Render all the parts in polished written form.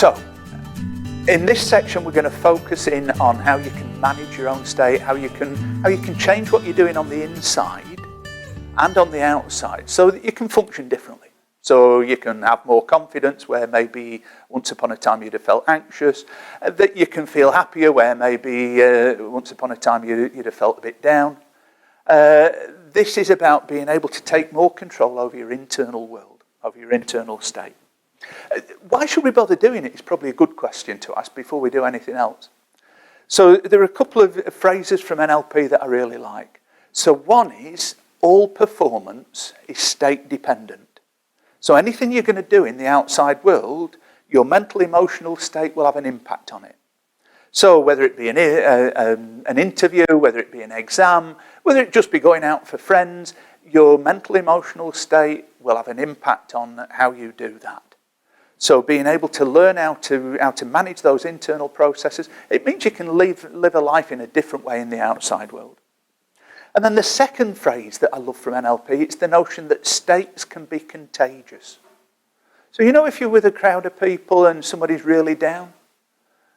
So, in this section we're going to focus in on how you can manage your own state, how you can change what you're doing on the inside and on the outside so that you can function differently. So you can have more confidence where maybe once upon a time you'd have felt anxious, that you can feel happier where maybe once upon a time you'd have felt a bit down. This is about being able to take more control over your internal world, over your internal state. Why should we bother doing it? It's probably a good question to ask before we do anything else. So there are a couple of phrases from NLP that I really like. So one is, all performance is state dependent. So anything you're going to do in the outside world, your mental, emotional state will have an impact on it. So whether it be an interview, whether it be an exam, whether it just be going out for friends, your mental, emotional state will have an impact on how you do that. So being able to learn how to manage those internal processes, it means you can live a life in a different way in the outside world. And then the second phrase that I love from NLP, it's the notion that states can be contagious. So you know, if you're with a crowd of people and somebody's really down,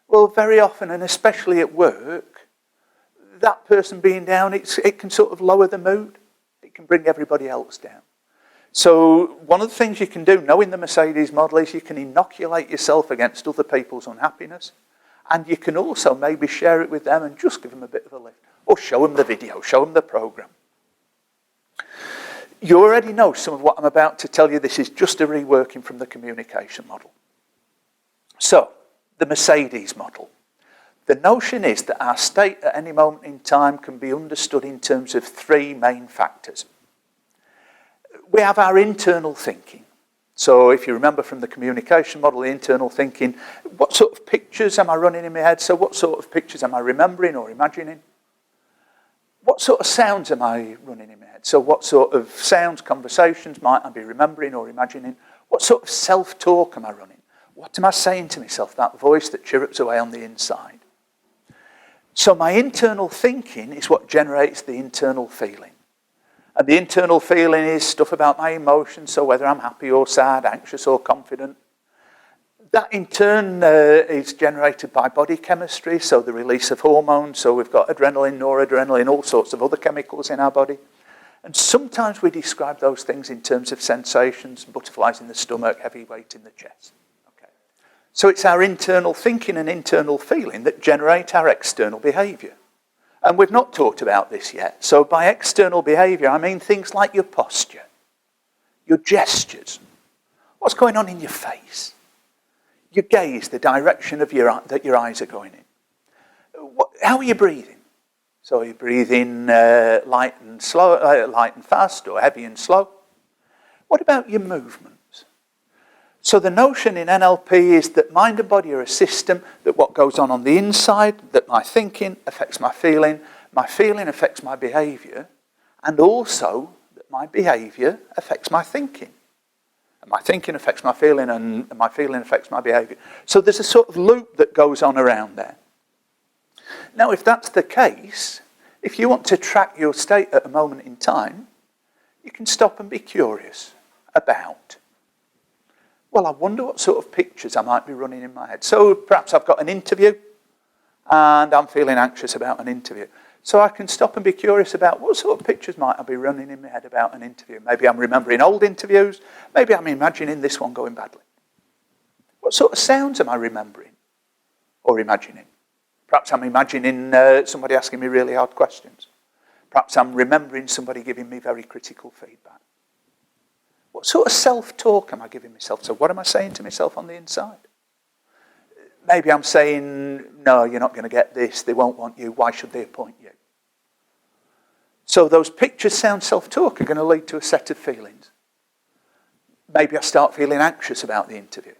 well, very often, and especially at work, that person being down, it can sort of lower the mood. It can bring everybody else down. So one of the things you can do, knowing the Mercedes model, is you can inoculate yourself against other people's unhappiness, and you can also maybe share it with them and just give them a bit of a lift. Or show them the video, show them the program. You already know some of what I'm about to tell you. This is just a reworking from the communication model. So, the Mercedes model. The notion is that our state at any moment in time can be understood in terms of three main factors. We have our internal thinking. So if you remember from the communication model, the internal thinking, what sort of pictures am I running in my head? So what sort of pictures am I remembering or imagining? What sort of sounds am I running in my head? So what sort of sounds, conversations might I be remembering or imagining? What sort of self-talk am I running? What am I saying to myself, that voice that chirrups away on the inside? So my internal thinking is what generates the internal feeling. And the internal feeling is stuff about my emotions, so whether I'm happy or sad, anxious or confident. That in turn is generated by body chemistry, so the release of hormones. So we've got adrenaline, noradrenaline, all sorts of other chemicals in our body. And sometimes we describe those things in terms of sensations, butterflies in the stomach, heavy weight in the chest. Okay. So it's our internal thinking and internal feeling that generate our external behaviour. And we've not talked about this yet. So by external behaviour, I mean things like your posture, your gestures, what's going on in your face, your gaze, the direction of that your eyes are going in. How are you breathing? So are you breathing light and slow, light and fast, or heavy and slow? What about your movements? So the notion in NLP is that mind and body are a system, that what goes on the inside, that my thinking affects my feeling affects my behaviour, and also that my behaviour affects my thinking. And my thinking affects my feeling, and my feeling affects my behaviour. So there's a sort of loop that goes on around there. Now, if that's the case, if you want to track your state at a moment in time, you can stop and be curious about, well, I wonder what sort of pictures I might be running in my head. So perhaps I've got an interview, and I'm feeling anxious about an interview. So I can stop and be curious about what sort of pictures might I be running in my head about an interview. Maybe I'm remembering old interviews. Maybe I'm imagining this one going badly. What sort of sounds am I remembering or imagining? Perhaps I'm imagining somebody asking me really hard questions. Perhaps I'm remembering somebody giving me very critical feedback. What sort of self-talk am I giving myself? So what am I saying to myself on the inside? Maybe I'm saying, no, you're not going to get this. They won't want you. Why should they appoint you? So those pictures, sound, self-talk are going to lead to a set of feelings. Maybe I start feeling anxious about the interview.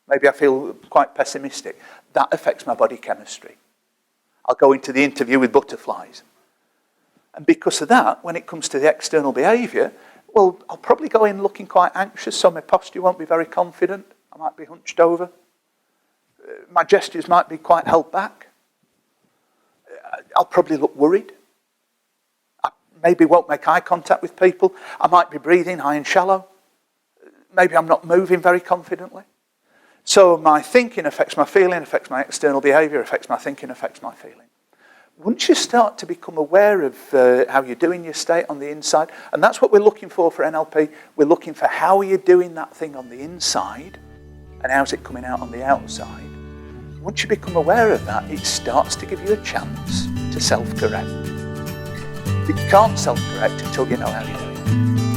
Maybe I feel quite pessimistic. That affects my body chemistry. I'll go into the interview with butterflies. And because of that, when it comes to the external behaviour, well, I'll probably go in looking quite anxious, so my posture won't be very confident. I might be hunched over. My gestures might be quite held back. I'll probably look worried. I maybe won't make eye contact with people. I might be breathing high and shallow. Maybe I'm not moving very confidently. So my thinking affects my feeling, affects my external behaviour, affects my thinking, affects my feeling. Once you start to become aware of how you're doing your state on the inside, and that's what we're looking for NLP, we're looking for how you're doing that thing on the inside and how's it coming out on the outside. Once you become aware of that, it starts to give you a chance to self-correct. But you can't self-correct until you know how you're doing it.